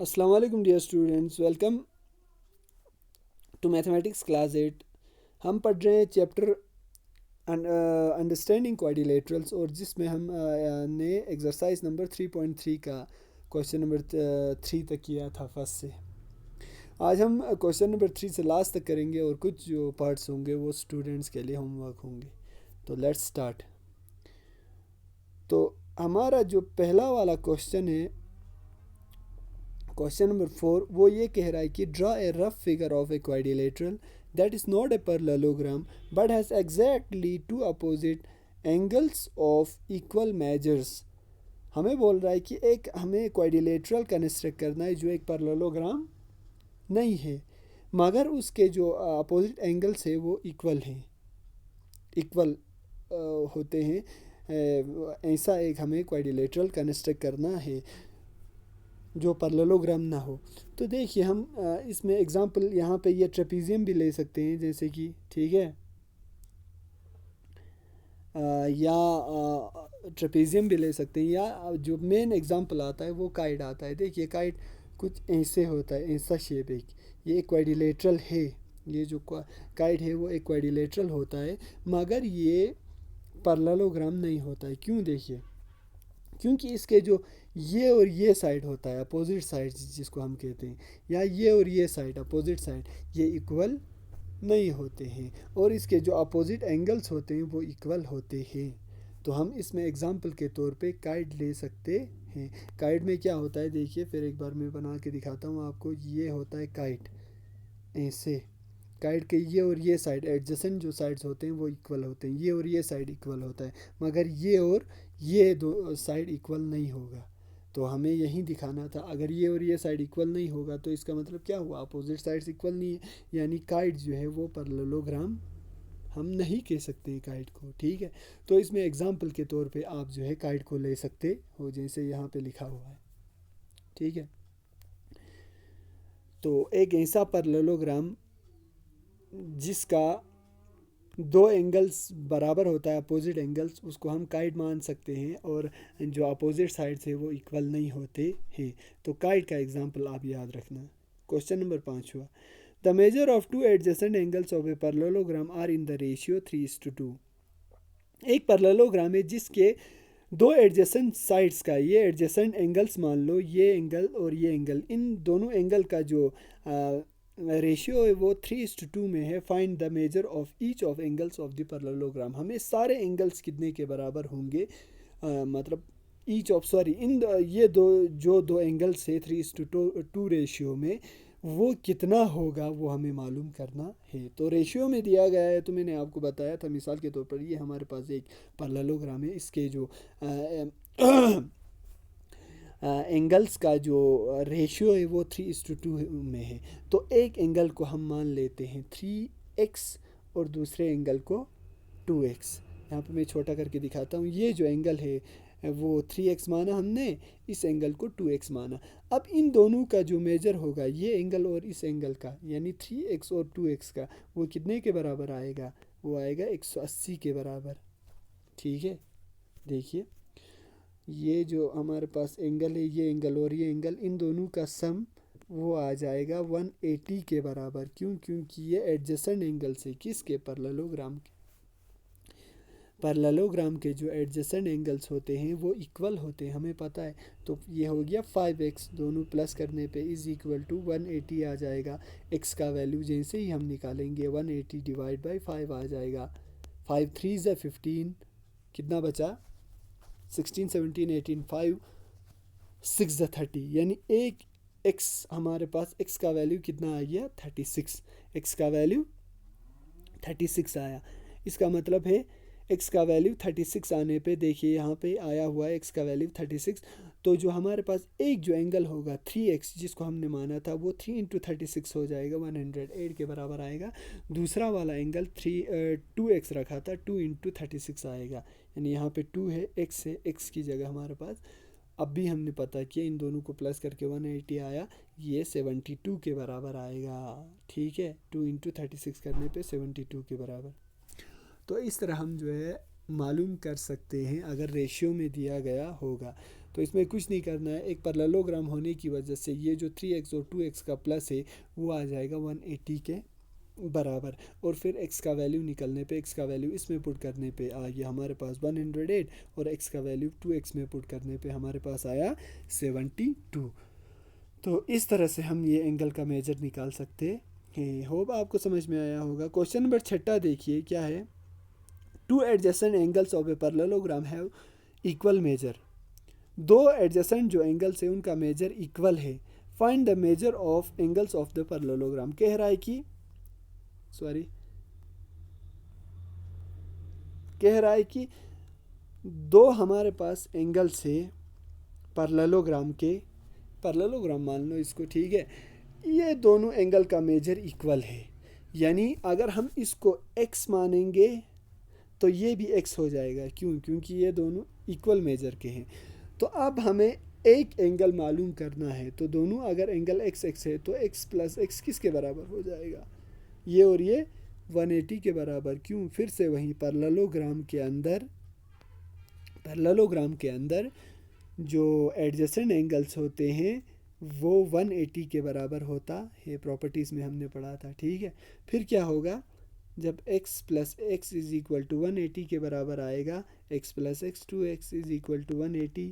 अस्सलाम वालेकुम dear students, welcome to mathematics class 8। हम पढ़ रहे हैं चैप्टर अंडरस्टैंडिंग क्वाड्रिलेटरल्स, और जिसमें हम ने एक्सरसाइज नंबर 3.3 का क्वेश्चन नंबर 3 तक किया था फर्स्ट से। आज हम क्वेश्चन नंबर 3 से लास्ट तक करेंगे, और कुछ जो पार्ट्स होंगे वो स्टूडेंट्स के लिए होमवर्क होंगे। तो लेट्स स्टार्ट। तो हमारा जो पहला वाला क्वेश्चन है, क्वेश्चन नंबर 4, वो ये कह रहा है कि draw a rough figure of a quadrilateral that is not a parallelogram but has exactly two opposite angles of equal measures. हमें बोल रहा है कि एक हमें क्वाड्रिलेटरल कंस्ट्रक्ट करना है जो एक पैरेललोग्राम नहीं है, मगर उसके जो अपोजिट एंगल्स है वो इक्वल हैं, इक्वल होते हैं। ऐसा एक हमें क्वाड्रिलेटरल कंस्ट्रक्ट करना है जो पैरेललोग्राम ना हो। तो देखिए हम इसमें एग्जांपल यहाँ पे ये ट्रेपीजियम भी ले सकते हैं, जैसे कि ठीक है, या ट्रेपीजियम भी ले सकते हैं, या जो मेन एग्जांपल आता है वो काइट आता है। देखिए काइट कुछ ऐसे होता है, ऐसा शेप एक, ये एक क्वाड्रिलेटरल है। ये जो काइट है वो एक क्वाड्रिलेटरल होता है, मगर ये पैरेललोग्राम नहीं होता है। क्यों? देखिए, क्योंकि इसके जो ये और ये साइड होता है, अपोजिट साइड जिसको हम कहते हैं, या ये और ये साइड अपोजिट साइड, ये इक्वल नहीं होते हैं, और इसके जो अपोजिट एंगल्स होते हैं वो इक्वल होते हैं। तो हम इसमें एग्जांपल के तौर पे काइट ले सकते हैं। काइट में क्या होता है, देखिए फिर एक बार मैं बना के दिखाता हूँ आपको। ये होता है काइट ऐसे, काइट के ये और ये साइड एडजेसेंट जो साइड्स होते हैं वो इक्वल होते हैं, ये और ये साइड इक्वल होता है, मगर ये और ये दो साइड इक्वल नहीं होगा। तो हमें यही दिखाना था, अगर ये और ये साइड इक्वल नहीं होगा तो इसका मतलब क्या हुआ, अपोजिट साइड्स इक्वल नहीं है, यानी काइट जो है वो पैरेललोग्राम हम नहीं कह सकते काइट को। ठीक है, तो इसमें एग्जांपल के तौर पे आप जो है काइट को ले सकते हो, जैसे यहाँ पे लिखा हुआ है। ठीक है, तो एक ऐसा पैरेललोग्राम जिसका दो एंगल्स बराबर होता है, अपोजिट एंगल्स, उसको हम काइट मान सकते हैं, और जो अपोजिट साइड्स है वो इक्वल नहीं होते हैं। तो काइट का एग्जांपल आप याद रखना। क्वेश्चन नंबर 5 हुआ, the measure of two adjacent angles of a parallelogram are in the ratio 3:2। एक पैरेललोग्राम है जिसके दो एडजेसेंट साइड्स का, ये एडजेसेंट एंगल्स मान लो, ये एंगल और ये एंगल, इन दोनों एंगल का जो रेशियो है वो 3:2 में है। Find the measure of each of angles of the parallelogram. हमें सारे एंगल्स कितने के बराबर होंगे, मतलब ईच ऑफ, सॉरी, ये दो जो दो एंगल्स है 3:2 रेशियो में, वो कितना होगा वो हमें मालूम करना है। तो रेशियो में दिया गया है, तो मैंने आपको बताया था मिसाल के तौर पर, ये हमारे पास एक पैरेललोग्राम है, इसके जो एंगल्स का जो रेशियो है वो 3:2 में है। तो एक एंगल को हम मान लेते हैं 3x, और दूसरे एंगल को 2x। यहाँ पे मैं छोटा करके दिखाता हूँ। ये जो एंगल है वो 3x माना हमने, इस एंगल को 2x माना। अब इन दोनों का जो मेजर होगा, ये एंगल और इस एंगल का, यानी 3x और 2x का, वो कितने के बराबर आएगा, वो आएगा 180 के बराबर। ठीक है, देखिए ये जो हमारे पास एंगल है, ये एंगल और ये एंगल, इन दोनों का सम वो आ जाएगा 180 के बराबर। क्यों? क्योंकि ये एडजेसेंट एंगल्स है, किसके, पैरेललोग्राम के। पैरेललोग्राम के जो एडजेसेंट एंगल्स होते हैं वो इक्वल होते हैं, हमें पता है। तो ये हो गया 5x, दोनों प्लस करने पे इज इक्वल टू 180 आ जाएगा। x का वैल्यू जैसे ही हम निकालेंगे 180 डिवाइड बाई 5 आ जाएगा। 5 3 ज़ा 15, कितना बचा, 16 17 18, 5 6 ज़ा 30, यानी एक x हमारे पास, x का वैल्यू कितना आ गया, 36। x का वैल्यू 36 आया। इसका मतलब है x का वैल्यू 36 आने पे, देखिए यहाँ पे आया हुआ है x का वैल्यू 36। तो जो हमारे पास एक जो एंगल होगा 3x जिसको हमने माना था, वो 3 इंटू 36 हो जाएगा, 108 के बराबर आएगा। दूसरा वाला एंगल 2x रखा था, 2 इंटू 36 आएगा, यानी यहाँ पे 2 है, x है, x की जगह हमारे पास, अब भी हमने पता किया, इन दोनों को प्लस करके 180 आया, ये 72 के बराबर आएगा। ठीक है, 2 इंटू 36 करने पे 72 के बराबर। तो इस तरह हम जो है मालूम कर सकते हैं, अगर रेशियो में दिया गया होगा। तो इसमें कुछ नहीं करना है, एक पैरेललोग्राम होने की वजह से ये जो 3x और 2x का प्लस है वो आ जाएगा 180 के बराबर। और फिर x का वैल्यू निकलने पे, x का वैल्यू इसमें पुट करने पे आ गया हमारे पास 108 और x का वैल्यू 2x में पुट करने पे हमारे पास आया 72। तो इस तरह से हम ये एंगल का मेजर निकाल सकते हैं। होप आपको समझ में आया होगा। क्वेश्चन नंबर 6 देखिए क्या है। To adjacent angles of a parallelogram have equal major. दो एडजेसेंट जो एंगल्स है उनका मेजर इक्वल है। Find the measure of angles of the parallelogram. कह रहा है कि दो हमारे पास एंगल्स है पैरेललोग्राम के, पैरेललोग्राम मान लो इसको, ठीक है। ये दोनों एंगल का मेजर इक्वल है, यानी अगर हम इसको x मानेंगे तो ये भी x हो जाएगा। क्यों? क्योंकि ये दोनों इक्वल मेजर के हैं। तो अब हमें एक एंगल मालूम करना है, तो दोनों अगर एंगल x x है तो x प्लस x किसके बराबर हो जाएगा? ये और ये 180 के बराबर। क्यों? फिर से वहीं पैरेललोग्राम के अंदर जो एडजेसेंट एंगल्स होते हैं वो 180 के बराबर होता है, प्रॉपर्टीज़ में हमने पढ़ा था, ठीक है। फिर क्या होगा? जब x plus x is equal to 180 के बराबर आएगा, x plus x 2x is equal to 180,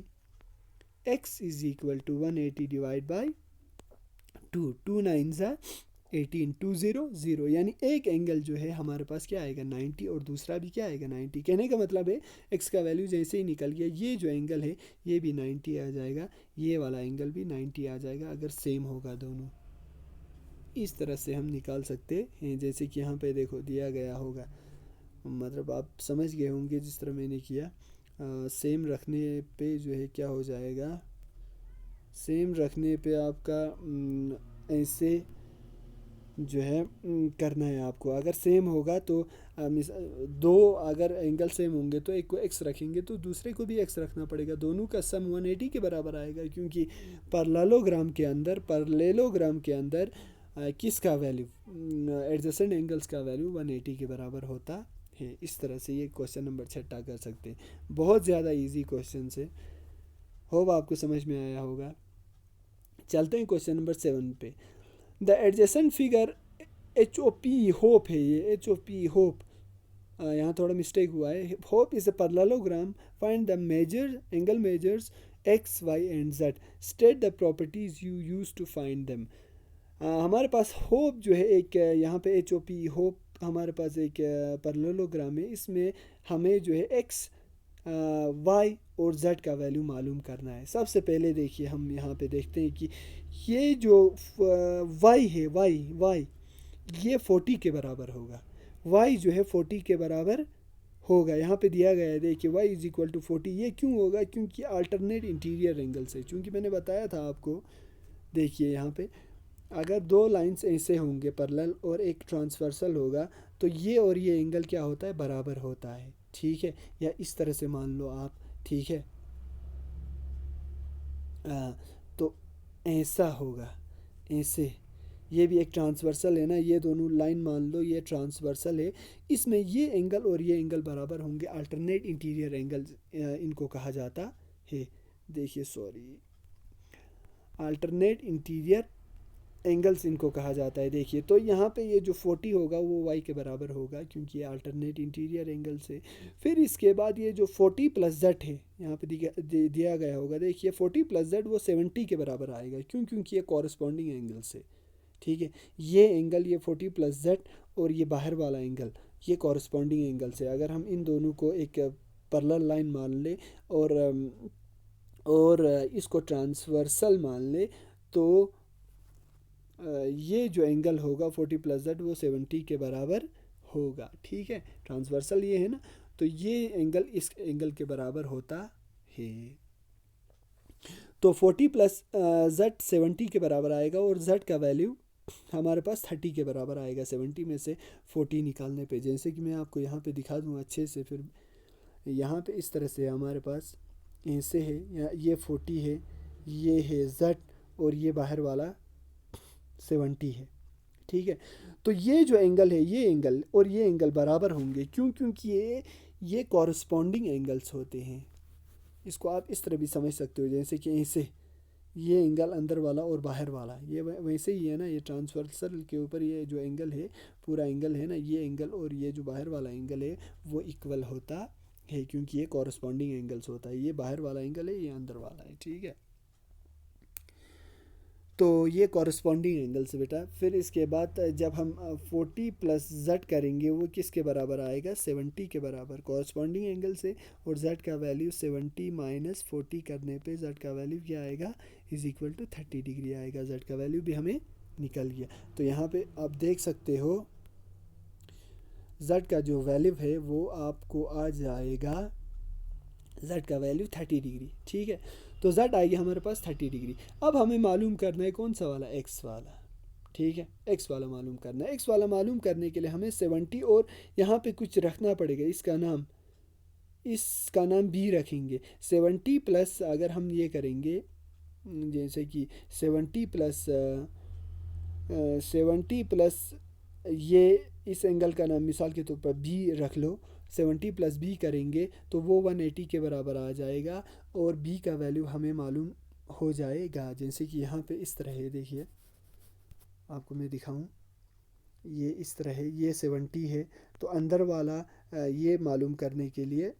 x is equal to 180 divide by 2 9 ज़ा 18 2 0 0, यानी एक एंगल जो है हमारे पास क्या आएगा 90 और दूसरा भी क्या आएगा 90। कहने का मतलब है x का वैल्यू जैसे ही निकल गया, ये जो एंगल है ये भी 90 आ जाएगा, ये वाला एंगल भी 90 आ जाएगा अगर सेम होगा दोनों। इस तरह से हम निकाल सकते हैं, जैसे कि यहाँ पे देखो दिया गया होगा, मतलब आप समझ गए होंगे जिस तरह मैंने किया। सेम रखने पे जो है क्या हो जाएगा, सेम रखने पे आपका ऐसे जो है करना है आपको। अगर सेम होगा तो दो अगर एंगल सेम होंगे तो एक को x रखेंगे तो दूसरे को भी x रखना पड़ेगा, दोनों का सम 180 के बराबर आएगा। क्योंकि पैरेललोग्राम के अंदर किसका वैल्यू, एडजेसेंट एंगल्स का वैल्यू 180 के बराबर होता है। इस तरह से ये क्वेश्चन नंबर 6 कर सकते हैं। बहुत ज़्यादा इजी क्वेश्चन है, होप आपको समझ में आया होगा। चलते हैं क्वेश्चन नंबर 7 पे। The adjacent figure HOP HOP है, ये HOP होप, यहाँ थोड़ा मिस्टेक हुआ है। HOP is a parallelogram, find the measure angle measures x y and z, state the properties you use to find them. हमारे पास hope जो है एक, यहाँ पे HOP होप हमारे पास एक पैरेललोग्राम है। इसमें हमें जो है x y और z का वैल्यू मालूम करना है। सबसे पहले देखिए हम यहाँ पे देखते हैं कि ये जो y है, y ये 40 के बराबर होगा। y जो है 40 के बराबर होगा, यहाँ पे दिया गया है देखिए y इज़ इक्वल टू 40। ये क्यों होगा? क्योंकि अल्टरनेट इंटीरियर एंगल से, चूँकि मैंने बताया था आपको, देखिए यहाँ पे अगर दो लाइंस ऐसे होंगे पैरेलल और एक ट्रांसवर्सल होगा तो ये और ये एंगल क्या होता है, बराबर होता है, ठीक है। या इस तरह से मान लो आप, ठीक है। तो ऐसा होगा, ऐसे, ये भी एक ट्रांसवर्सल है ना, ये दोनों लाइन मान लो ये ट्रांसवर्सल है, इसमें ये एंगल और ये एंगल बराबर होंगे, अल्टरनेट इंटीरियर एंगल इनको कहा जाता है। देखिए अल्टरनेट इंटीरियर एंगल्स इनको कहा जाता है। देखिए तो यहाँ पे ये जो 40 होगा वो y के बराबर होगा, क्योंकि ये अल्टरनेट इंटीरियर एंगल से। फिर इसके बाद ये जो 40 प्लस z है यहाँ पे दिया गया होगा, देखिए 40 प्लस z वो 70 के बराबर आएगा। क्यों? क्योंकि ये कॉरस्पॉन्डिंग एंगल से, ठीक है। ये एंगल, ये 40 प्लस z और ये बाहर वाला एंगल, ये कॉरस्पॉन्डिंग एंगल से। अगर हम इन दोनों को एक पैरेलल लाइन मान लें और इसको ट्रांसवर्सल मान लें तो ये जो एंगल होगा 40 प्लस z वो 70 के बराबर होगा, ठीक है। ट्रांसवर्सल ये है ना, तो ये एंगल इस एंगल के बराबर होता है। तो 40 प्लस z 70 के बराबर आएगा और z का वैल्यू हमारे पास 30 के बराबर आएगा 70 में से 40 निकालने पे। जैसे कि मैं आपको यहाँ पे दिखा दूँ अच्छे से, फिर यहाँ पे इस तरह से हमारे पास ऐसे है, ये 40 है, ये है z और ये बाहर वाला 70 है, ठीक है। तो ये जो एंगल है, ये एंगल और ये एंगल बराबर होंगे। क्यों? क्योंकि ये कॉरस्पॉन्डिंग एंगल्स होते हैं, इसको आप इस तरह भी समझ सकते हो, जैसे कि ऐसे ये एंगल अंदर वाला और बाहर वाला, ये वैसे ही है ना, ये ट्रांसवर्सल के ऊपर ये जो एंगल है, पूरा एंगल है ना, ये एंगल और ये जो बाहर वाला एंगल है वो इक्वल होता है, क्योंकि ये कॉरस्पॉन्डिंग एंगल्स होता है, ये बाहर वाला एंगल है, ये अंदर वाला है, ठीक है। तो ये कॉरस्पॉन्डिंग एंगल्स बेटा। फिर इसके बाद जब हम 40 प्लस जेड करेंगे वो किसके बराबर आएगा, 70 के बराबर कॉरस्पॉन्डिंग एंगल से। और जेड का वैल्यू 70 माइनस 40 करने पे जेड का वैल्यू क्या आएगा, इज इक्वल टू 30 डिग्री आएगा। जेड का वैल्यू भी हमें निकल गया। तो यहाँ पे आप देख सकते हो जेड का जो वैल्यू है वो आपको आ जाएगा, जेड का वैल्यू 30 डिग्री, ठीक है। तो जेड आएगी हमारे पास 30 डिग्री। अब हमें मालूम करना है कौन सा वाला, एक्स वाला, ठीक है। एक्स वाला मालूम करना है। एक्स वाला मालूम करने के लिए हमें 70 और यहाँ पे कुछ रखना पड़ेगा, इसका नाम बी रखेंगे। 70 प्लस अगर हम ये करेंगे, जैसे कि 70 प्लस ये इस एंगल का नाम मिसाल के तौर पर बी रख लो। 70 प्लस बी करेंगे तो वो 180 के बराबर आ जाएगा, और बी का वैल्यू हमें मालूम हो जाएगा। जैसे कि यहाँ पे इस तरह है, देखिए आपको मैं दिखाऊं, ये इस तरह है, ये 70 है, तो अंदर वाला ये मालूम करने के लिए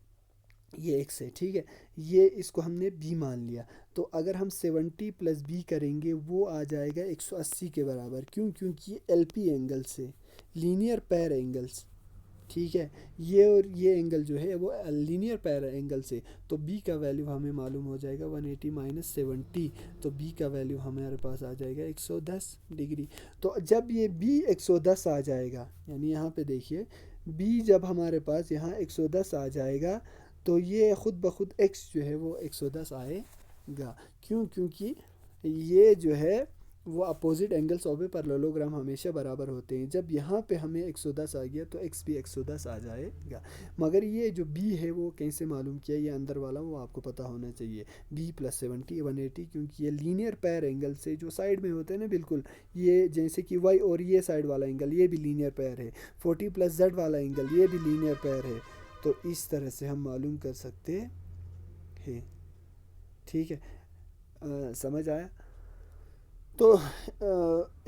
ये एक्स है, ठीक है। ये इसको हमने बी मान लिया। तो अगर हम 70 प्लस बी करेंगे वो आ जाएगा 180 के बराबर। क्यों, क्योंकि एल पी एंगल से लीनियर पैर एंगल्स, ठीक है। ये और ये एंगल जो है वो लीनियर पैर एंगल से, तो बी का वैल्यू हमें मालूम हो जाएगा 180 माइनस 70। तो बी का वैल्यू हमारे पास आ जाएगा 110 डिग्री। तो जब ये बी 110 आ जाएगा, यानी यहाँ पे देखिए बी जब हमारे पास यहाँ 110 आ जाएगा, तो ये ख़ुद ब खुद एक्स जो है वो 110 आएगा। क्यों, क्योंकि ये जो है वो opposite angles of a parallelogram हमेशा बराबर होते हैं। जब यहाँ पे हमें 110 आ गया तो एक्स भी 110 आ जाएगा। मगर ये जो बी है वो कैसे मालूम किया, ये अंदर वाला वो आपको पता होना चाहिए। बी प्लस 70 180, क्योंकि ये लीनियर पैर एंगल से जो साइड में होते हैं ना, बिल्कुल ये जैसे कि वाई और ये साइड वाला एंगल ये भी लीनियर पैर है। 40 प्लस जेड वाला एंगल ये भी लीनियर पैर है। तो इस तरह से हम मालूम कर सकते हैं, ठीक है। समझ आया। तो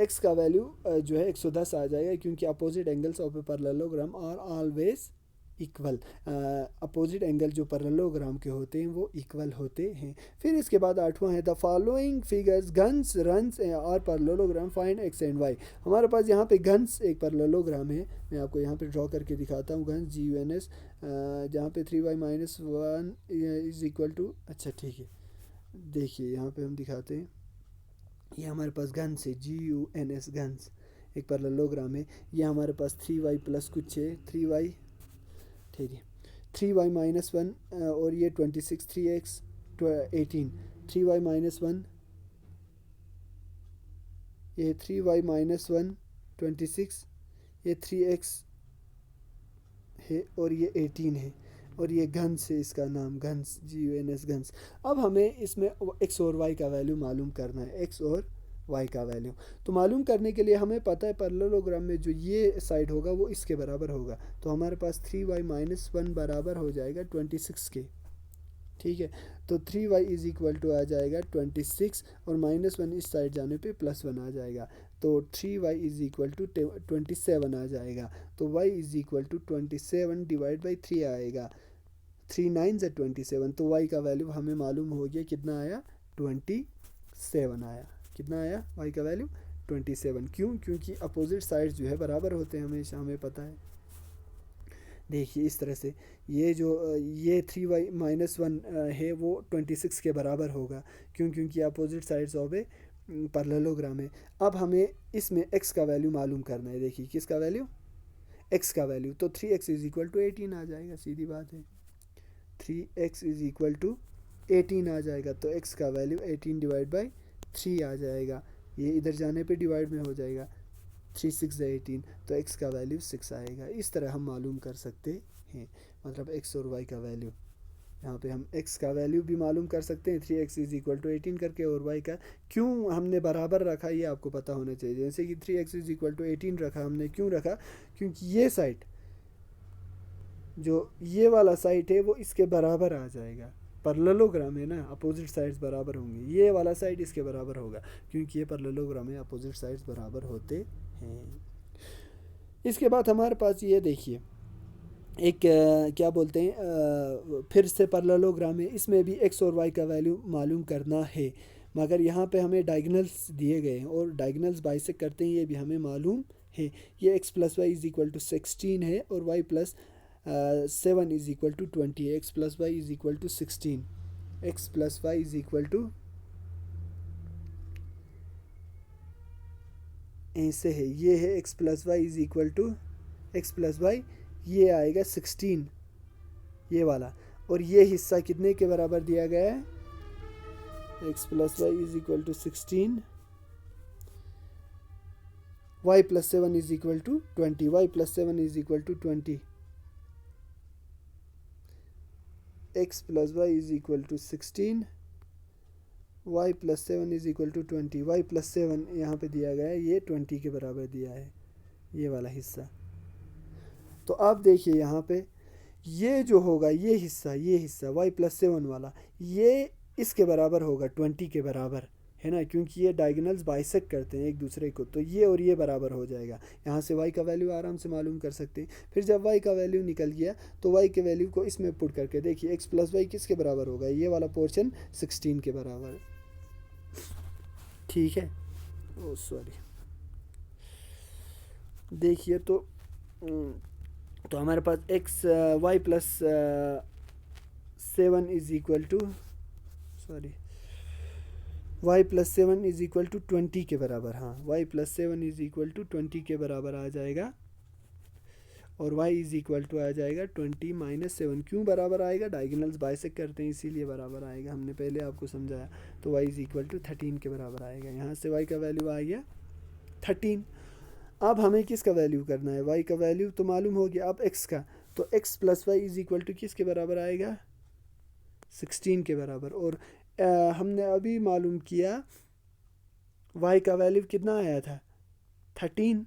एक्स का वैल्यू जो है 110 आ जाएगा, क्योंकि opposite angles of a parallelogram are always equal. Opposite angle जो पैरेललोग्राम के होते हैं वो इक्वल होते हैं। फिर इसके बाद 8वां है द फॉलोइंग फिगर्स गन्स रन्स और parallelogram find x and y. हमारे पास यहाँ पे गन्स एक पैरेललोग्राम है, मैं आपको यहाँ पे ड्रॉ करके दिखाता हूँ। गन्स GUNS, जहाँ पे 3y minus 1 is equal to, अच्छा ठीक है, देखिए यहाँ पे हम दिखाते हैं। ये हमारे पास गन्स है, GUNS गन्स एक पैरेललोग्राम है। ये हमारे पास 3y प्लस कुछ है, 3y, ठीक है, 3y माइनस 1 और ये 26, 3x 18, 3y माइनस 1, ये 3y माइनस 1 26, ये 3x है और ये 18 है, और ये घंस है, इसका नाम घंस, GUNS घंस। अब हमें इसमें एक्स और वाई का वैल्यू मालूम करना है, एक्स और वाई का वैल्यू। तो मालूम करने के लिए हमें पता है पैरेललोग्राम में जो ये साइड होगा वो इसके बराबर होगा। तो हमारे पास 3y माइनस 1 बराबर हो जाएगा 26 के, ठीक है। तो 3y इज इक्वल टू आ जाएगा 26, और माइनस 1 इस साइड जाने पे प्लस 1 आ जाएगा। तो 3y इज इक्वल टू 27 आ जाएगा। तो y is equal to 27 divide by 3 आएगा। 3 9 से 27, तो y का वैल्यू हमें मालूम हो गया, कितना आया, 27 आया। कितना आया y का वैल्यू, 27। क्यों, क्योंकि अपोजिट साइड जो है बराबर होते हैं हमेशा, हमें पता है। देखिए इस तरह से ये जो ये 3y माइनस 1 है वो 26 के बराबर होगा। क्यों, क्योंकि opposite sides of a parallelogram है। अब हमें इसमें x का वैल्यू मालूम करना है। देखिए किसका वैल्यू, x का वैल्यू। तो 3x इज इक्वल टू 18 आ जाएगा, सीधी बात है। 3x इज इक्वल टू 18 आ जाएगा। तो x का वैल्यू 18 डिवाइड बाई 3 आ जाएगा। ये इधर जाने पे डिवाइड में हो जाएगा, 3 6 18, तो x का वैल्यू 6 आएगा। इस तरह हम मालूम कर सकते हैं, मतलब x और y का वैल्यू। यहाँ पे हम x का वैल्यू भी मालूम कर सकते हैं 3x इज इक्वल टू 18 करके, और y का क्यों हमने बराबर रखा ये आपको पता होना चाहिए। जैसे कि 3x इज इक्वल टू 18 रखा हमने, क्यों रखा, क्योंकि ये साइड जो ये वाला साइड है वो इसके बराबर आ जाएगा। पैरेललोग्राम है ना, अपोजिट साइड्स बराबर होंगे, ये वाला साइड इसके बराबर होगा क्योंकि ये पैरेललोग्राम है, अपोजिट साइड्स बराबर होते हैं। इसके बाद हमारे पास ये देखिए एक क्या बोलते हैं फिर से पैरेललोग्राम है, इसमें भी एक्स और वाई का वैल्यू मालूम करना है, मगर यहाँ पे हमें डायगनल्स दिए गए हैं और डायगनल्स बाइसेक्ट करते हैं, ये भी हमें मालूम है। ये x plus y is equal to 16 है और y plus 7 is equal to 20 है। X plus y is equal to 16, x plus y is equal to ऐसे है, ये है x plus y is equal to x plus y, ये आएगा 16 ये वाला, और ये हिस्सा कितने के बराबर दिया गया है, x plus y is equal to 16, y plus 7 is equal to 20, y plus 7 is equal to 20, x plus y is equal to 16, y plus 7 is equal to 20, y plus 7 यहाँ पे दिया गया है, ये 20 के बराबर दिया है ये वाला हिस्सा। तो अब देखिए यहाँ पे ये जो होगा ये हिस्सा वाई प्लस 7 वाला, ये इसके बराबर होगा 20 के बराबर है ना, क्योंकि ये डायगोनल्स बाइसेक्ट करते हैं एक दूसरे को, तो ये और ये बराबर हो जाएगा। यहाँ से y का वैल्यू आराम से मालूम कर सकते हैं। फिर जब y का वैल्यू निकल गया तो y के वैल्यू को इसमें पुट करके देखिए x प्लस वाई किसके बराबर होगा, ये वाला पोर्शन 16 के बराबर, ठीक है। ओ सॉरी, देखिए तो हमारे पास x y plus 7 is equal to y plus 7 is equal to 20 के बराबर, हाँ y plus 7 is equal to 20 के बराबर आ जाएगा, और y इज इक्वल टू आ जाएगा 20 माइनस 7। क्यों बराबर आएगा, डायगोनल्स बाइसेक्ट करते हैं इसीलिए बराबर आएगा, हमने पहले आपको समझाया। तो y इज इक्वल टू 13 के बराबर आएगा, यहाँ से y का वैल्यू आ गया 13। अब हमें किसका वैल्यू करना है, y का वैल्यू तो मालूम हो गया, अब x का, तो x plus y is equal to किसके बराबर आएगा, 16 के बराबर। और हमने अभी मालूम किया y का वैल्यू कितना आया था 13,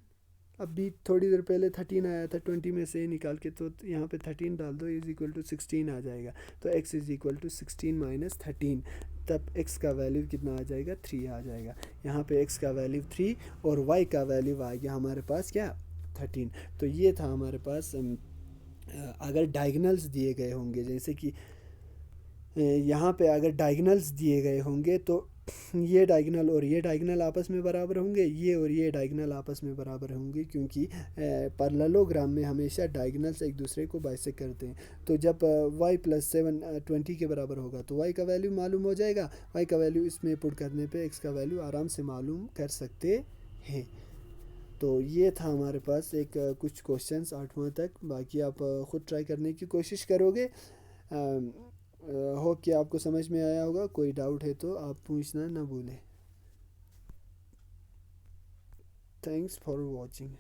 अभी थोड़ी देर पहले 13 आया था, 20 में से निकाल के तो यहाँ पे 13 डाल दो, इज इक्वल टू 16 आ जाएगा। तो x is equal to 16 minus 13, तब x का वैल्यू कितना आ जाएगा 3 आ जाएगा। यहाँ पे x का वैल्यू 3 और y का वैल्यू आ गया हमारे पास क्या 13। तो ये था हमारे पास अगर डायगोनल्स दिए गए होंगे, जैसे कि यहाँ पे अगर डायगोनल्स दिए गए होंगे तो ये डायगोनल और ये डायगोनल आपस में बराबर होंगे, ये और ये डायगोनल आपस में बराबर होंगे, क्योंकि पैरेललोग्राम में हमेशा डायगोनल्स एक दूसरे को बाइसेक्ट करते हैं। तो जब y प्लस 7 20 के बराबर होगा तो y का वैल्यू मालूम हो जाएगा, y का वैल्यू इसमें पुट करने पे x का वैल्यू आराम से मालूम कर सकते हैं। तो ये था हमारे पास एक कुछ क्वेश्चंस 8वां तक, बाकी आप ख़ुद ट्राई करने की कोशिश करोगे। होप कि आपको समझ में आया होगा, कोई डाउट है तो आप पूछना ना भूलें। Thanks for watching.